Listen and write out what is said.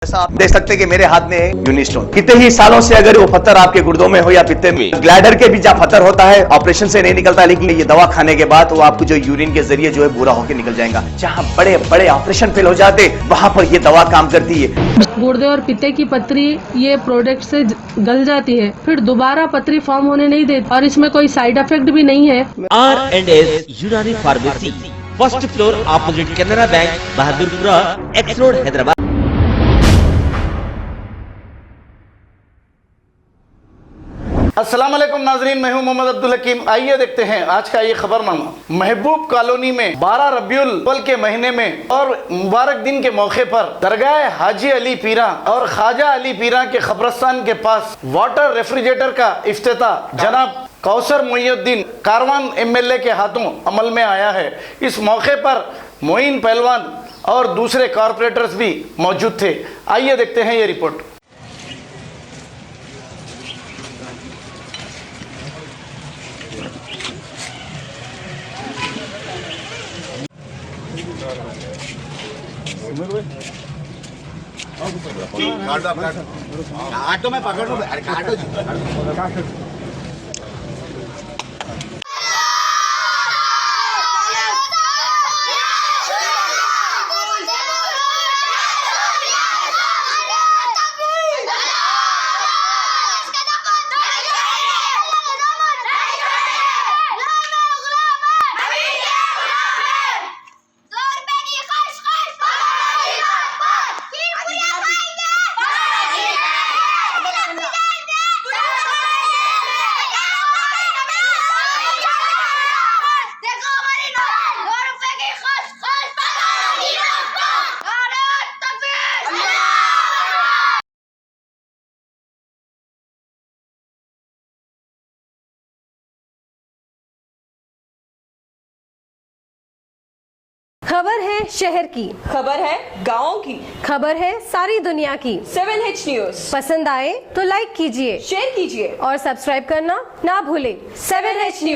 जैसा आप देख सकते हैं कि मेरे हाथ में है यूनिस्टोन। कितने ही सालों से अगर वो पत्थर आपके गुर्दों में हो या पित्ते में, ग्लैडर के भी जहाँ पत्थर होता है ऑपरेशन से नहीं निकलता, लेकिन ये दवा खाने के बाद वो आपको जो यूरिन के जरिए जो है बुरा होकर निकल जाएगा। जहाँ बड़े बड़े ऑपरेशन फेल हो जाते वहां पर ये दवा काम करती है। गुर्दे और पित्ते की पथरी ये प्रोडक्ट से गल जाती है, फिर दोबारा पथरी फॉर्म होने नहीं देती और इसमें कोई साइड इफेक्ट भी नहीं है। R&S यूनानी pharmacy, first floor opposite Canara bank, Bahadurpura, x road, Hyderabad. अस्सलाम वालेकुम नाजरीन, मैं हूं मोहम्मद अब्दुल हकीम। आइए देखते हैं आज का ये खबरनामा। महबूब कॉलोनी में 12 रबीउल अव्वल के महीने में और मुबारक दिन के मौके पर दरगाह हाजी अली पीरा और ख्वाजा अली पीरा के कब्रिस्तान के पास वाटर रेफ्रिजरेटर का इफ्तिताह जनाब कौसर मोइनुद्दीन कारवान MLA के हाथों अमल में आया है। इस मौके पर मोइन पहलवान और दूसरे कॉरपोरेटर्स भी मौजूद थे। आइए देखते हैं ये रिपोर्ट। ऑटो में पकड़ लो, अरे काटो जी। खबर है शहर की, खबर है गाँव की, खबर है सारी दुनिया की। 7H न्यूज पसंद आए तो लाइक कीजिए, शेयर कीजिए और सब्सक्राइब करना ना भूलें। 7H news.